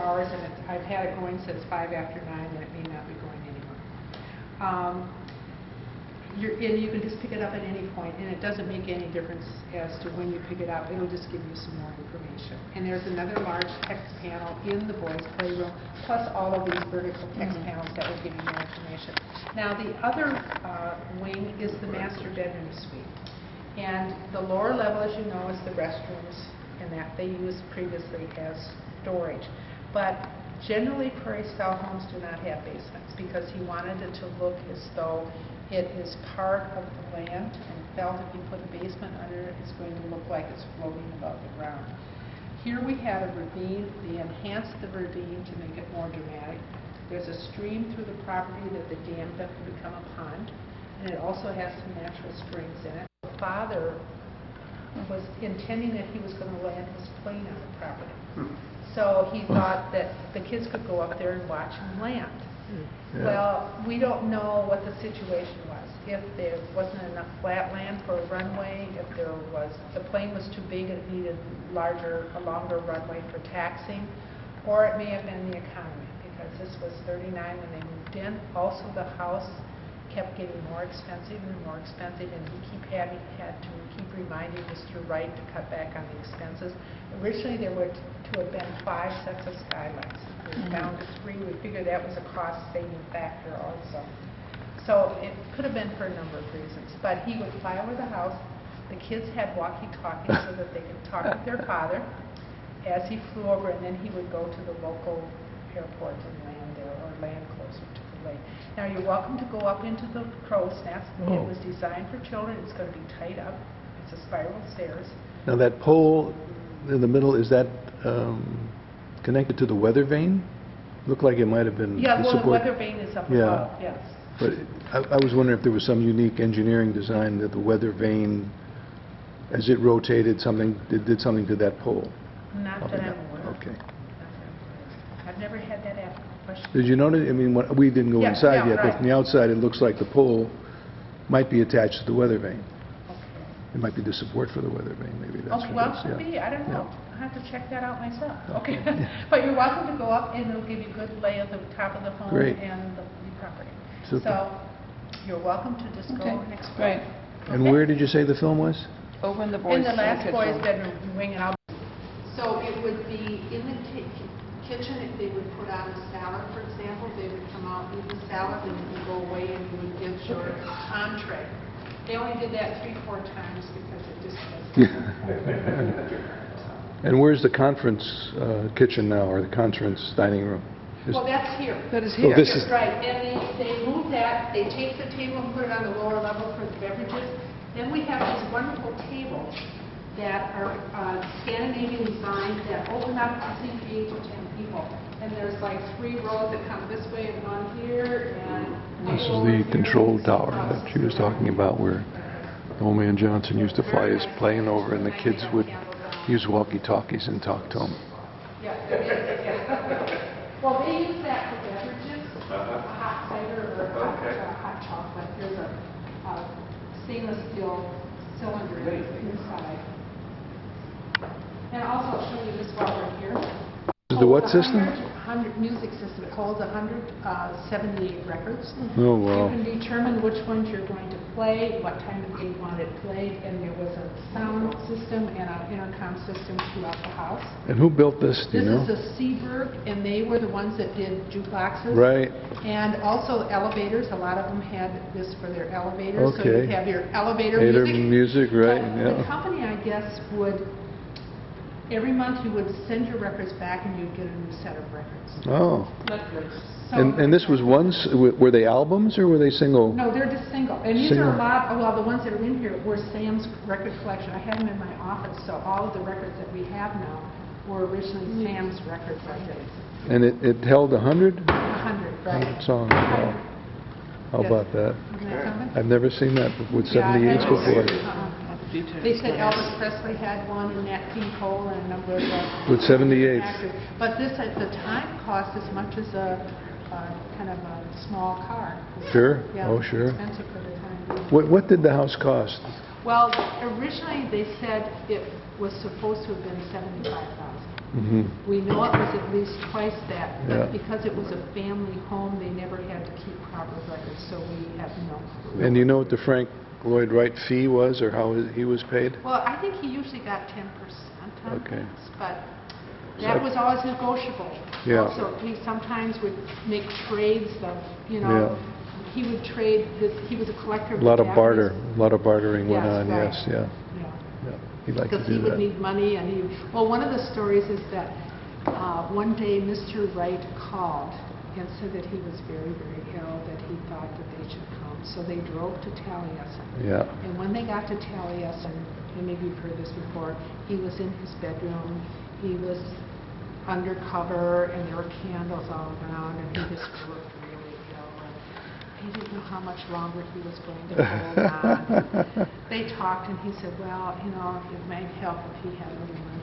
hours, and I've had it going since 5 after 9, and it may not be going anymore. And you can just pick it up at any point, and it doesn't make any difference as to when you pick it up. It'll just give you some more information. And there's another large text panel in the boys' playroom, plus all of these vertical text panels that will give you more information. Now, the other wing is the master bedroom suite. And the lower level, as you know, is the restrooms, and that they used previously as storage. But generally, prairie-style homes do not have basements because he wanted it to look as though it is part of the land, and felt if you put a basement under it, it's going to look like it's floating above the ground. Here we have a ravine. They enhanced the ravine to make it more dramatic. There's a stream through the property that they dammed up to become a pond, and it also has some natural springs in it. The father was intending that he was going to land his plane on the property. So he thought that the kids could go up there and watch him land. Yeah. Well, we don't know what the situation was. If there wasn't enough flat land for a runway, if the plane was too big and it needed a longer runway for taxiing, or it may have been the economy, because this was 39 when they moved in. Also, the house kept getting more expensive and more expensive, and he had to keep reminding Mr. Wright to cut back on the expenses. Originally, there were to have been 5 sets of skylights. We're down to 3. We figured that was a cost-saving factor also. So it could have been for a number of reasons. But he would fly over the house. The kids had walkie-talkies so that they could talk with their father as he flew over, and then he would go to the local airport and land there, or land closer to the lake. Now, you're welcome to go up into the crow's nest. It was designed for children. It's going to be tight up. It's a spiral stairs. Now, that pole in the middle, is that connected to the weather vane? Looked like it might have been. Yeah, well, the weather vane is up above, yes. But I was wondering if there was some unique engineering design that the weather vane, as it rotated, did something to that pole. Not that I'm aware of. Okay. I've never had that question. Did you notice? I mean, we didn't go inside yet, but from the outside, it looks like the pole might be attached to the weather vane. It might be the support for the weather vane, maybe that's what well, it is. it could be. I don't know. I'll have to check that out myself. Okay. But you're welcome to go up, and it'll give you good lay of the top of the home and the property. Super. So you're welcome to just go and explore. Great. And where did you say the film was? Over in the boys' in the last kitchen. boys' bedroom wing, and so it would be in the kitchen. If they would put on a salad, for example, they would come out, eat the salad, and you would go away and you would give your entree. They only did that 3-4 times because it just was. And where's the conference kitchen now, or the conference dining room? Well, that's here. That is here. Oh, this is right. And they move that. They take the table and put it on the lower level for the beverages. Then we have these wonderful tables that are Scandinavian design that open up to seat for 8 to 10 people. And there's like 3 rows that come this way and 1 here. And this is the control tower that she was talking about, where old man Johnson used to fly his plane over, and the kids would use walkie-talkies and talk to him. Yeah, well, they use that for beverages, a hot cider or a hot chocolate. There's a stainless steel cylinder inside. And also I'll show you this while we're here. The what system? 100 music system. It holds 178 records. Oh, wow. You can determine which ones you're going to play, what time of day you want it played, and there was a sound system and an intercom system throughout the house. And who built this, do you know? This is a Seaberg, and they were the ones that did jukeboxes. Right. And also elevators. A lot of them had this for their elevators. Okay. So you have your elevator music, right, The company, I guess, would... Every month you would send your records back and you'd get a new set of records. Oh. So And this was once, were they albums or were they single? No, they're just single. And these are a lot, well, the ones that are in here were Sam's record collection. I had them in my office, so all of the records that we have now were originally Sam's records, I think. And it held 100? 100, right. 100 songs. Wow. How about that? Isn't that something? I've never seen that with 78s before. They said Elvis Presley had one, and Nat King Cole, and a number of With 78s. actors. But this, at the time, cost as much as a kind of a small car. Sure. Yeah, Oh, sure. expensive for the time. What did the house cost? Well, originally they said it was supposed to have been $75,000. Mhm. We know it was at least twice that, Yeah. but because it was a family home, they never had to keep proper records, so we have no clue. And you know what the Frank Lloyd Wright fee was, or how he was paid? Well, I think he usually got 10% on Okay. this, but that was always negotiable. Yeah. Also, he sometimes would make trades of, you know, he would trade, he was a collector of A lot of Japanese- a lot of bartering went Yes, on, right. yes, yeah. Yeah. Yeah. He liked to Because do he would that. need money, and well, one of the stories is that one day Mr. Wright called and said that he was very, very ill, that he thought that they should come. So they drove to Taliesin. Yeah. And when they got to Taliesin, and maybe you've heard this before, he was in his bedroom, he was undercover, and there were candles all around, and he just looked really ill. And he didn't know how much longer he was going to hold on. They talked, and he said, well, you know, it might help if he had a little money.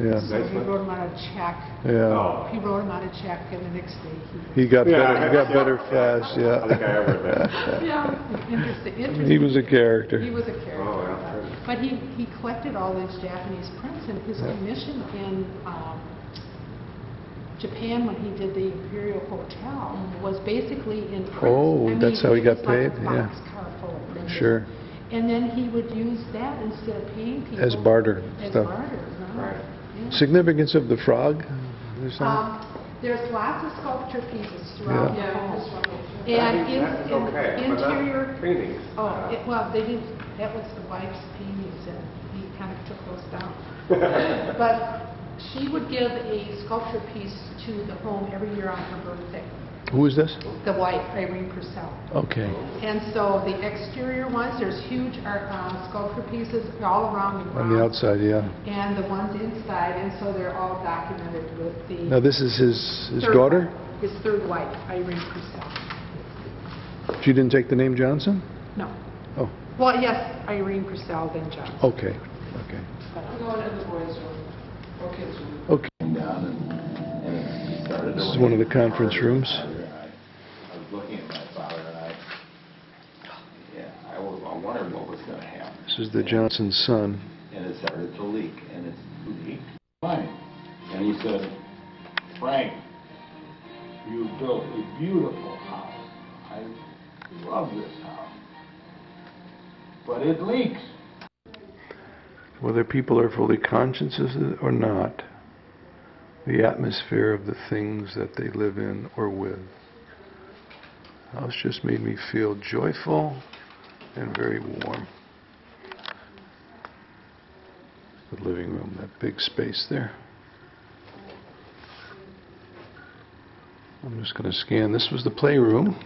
Yeah. So he wrote him out a check. Yeah. He wrote him out a check, and the next day He got Yeah. better. He got better fast. I think I Yeah. ever read that. Yeah, interesting. He was a character. He was a character. Oh, yeah. But he collected all these Japanese prints, and his commission in Japan when he did the Imperial Hotel was basically in prints. Oh, I mean, that's how he it got was like a paid? Yeah. boxcar full of prints. Sure. And then he would use that instead of paying people. As barter As stuff. barter, right. Yeah. Significance of the frog? There's some? There's lots of sculpture pieces throughout the Yeah. home. I And think that's okay, but not interior, paintings. well, they didn't, that was the wife's paintings, and he kind of took those down. But she would give a sculpture piece to the home every year on her birthday, Who is this? the wife, Irene Purcell. Okay. And so the exterior ones, there's huge sculpture pieces all around the On the ground. outside, yeah. And the ones inside, and so they're all documented with the... Now, this is his third daughter? wife, His third wife, Irene Purcell. She didn't take the name Johnson? No. Oh, Well, yes, Irene Purcell, then Johnson. okay. Okay. I'm going in the boys' room or kids' room. Okay. This is one of the conference rooms. I was looking at my father and I wondered what was going to happen. This is the Johnson's son. And it started to leak, and it leaked. Fine. And he said, Frank, you built a beautiful house. I love this house. But it leaks. Whether people are fully conscious of it or not, the atmosphere of the things that they live in or with. The house just made me feel joyful and very warm. The living room, that big space there. I'm just going to scan. This was the playroom.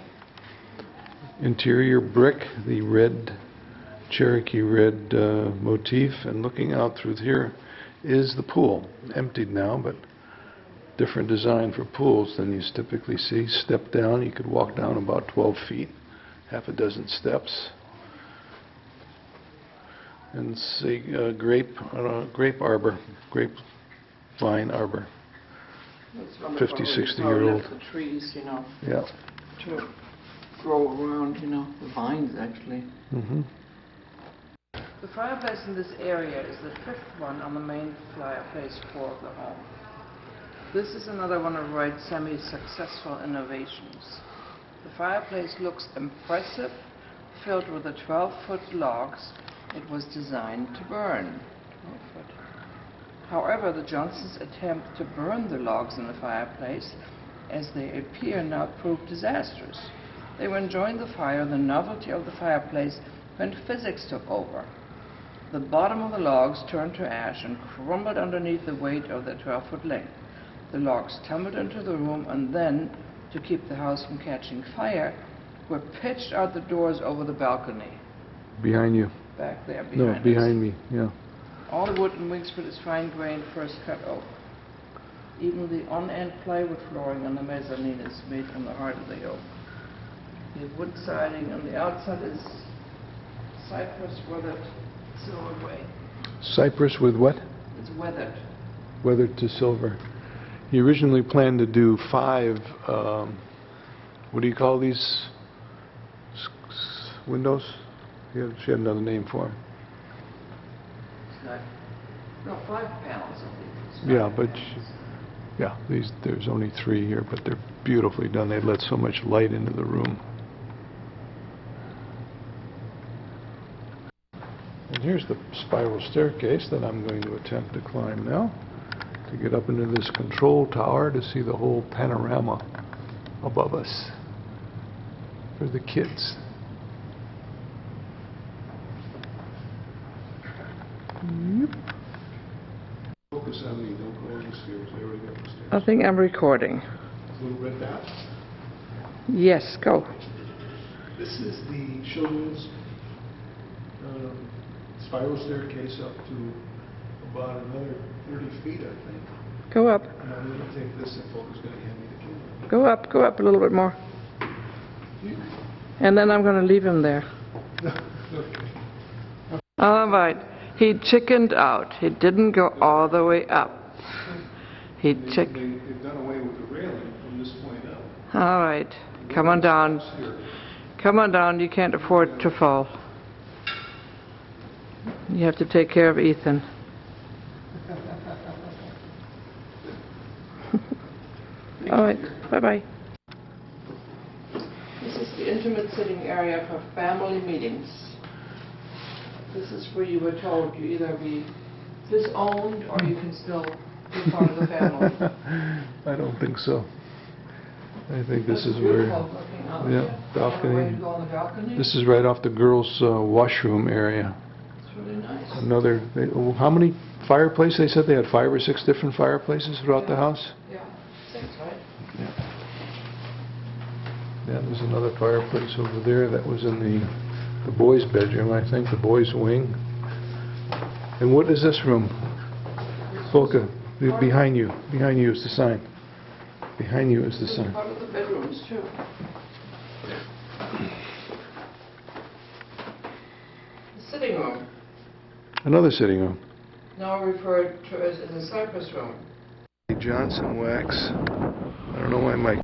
Interior brick, the red, Cherokee red motif, and looking out through here is the pool. Emptied now, but different design for pools than you typically see. Step down, you could walk down about 12 feet, half a dozen steps. And see grape arbor, grapevine arbor. It's wonderful 50, when 60-year-old. you left the trees, you know, Yeah. to grow around, you know, the vines actually. Mm-hmm. The fireplace in this area is the fifth one on the main fireplace floor of the home. This is another one of Wright's semi-successful innovations. The fireplace looks impressive, filled with the 12-foot logs it was designed to burn. 12-foot. However, the Johnsons' attempt to burn the logs in the fireplace, as they appear now, proved disastrous. They were enjoying the fire and the novelty of the fireplace when physics took over. The bottom of the logs turned to ash and crumbled underneath the weight of their 12-foot length. The logs tumbled into the room and then, to keep the house from catching fire, were pitched out the doors over the balcony. Behind you. Back there behind No, us. behind me, yeah. All the wood in Wingspread is fine-grained, first cut oak. Even the on-end plywood flooring on the mezzanine is made from the heart of the oak. The wood siding on the outside is cypress weathered silver gray. Cypress with what? It's weathered. Weathered to silver. He originally planned to do 5, what do you call these windows? She had another name for them. It's like, no, 5 panels of these. Yeah, but, yeah, there's only 3 here, but they're beautifully done. They let so much light into the room. And here's the spiral staircase that I'm going to attempt to climb now, to get up into this control tower to see the whole panorama above us for the kids. Yep. Focus on me, don't go on the stairs. I already got the stairs. I think I'm recording. Little red dot. Yes, go. This is the children's spiral staircase up to about another 30 feet, I think. Go up. And I'm going to take this, and Fulke's going to hand me the camera. Go up a little bit more. And then I'm going to leave him there. Okay. All right. He chickened out. He didn't go all the way up. They've done away with the railing from this point up. All right. Come on down. Come on down. You can't afford to fall. You have to take care of Ethan. All right. Bye-bye. This is the intimate sitting area for family meetings. This is where you were told you either be disowned or you can still be part of the family. I don't think so. I think this That's is where, beautiful looking out. yeah, balcony. To go on the balcony. This is right off the girls' washroom area. It's really nice. Another, how many fireplaces? They said they had 5 or 6 different fireplaces throughout the house? Yeah, 6, right? Yeah. Yeah, there's another fireplace over there that was in the boys' bedroom, I think, the boys' wing. And what is this room? Fulke, behind you is the sign. Behind you is the sign. Part of the bedrooms, too. The sitting room, Another sitting room. now referred to as the cypress room. Johnson Wax. I don't know why my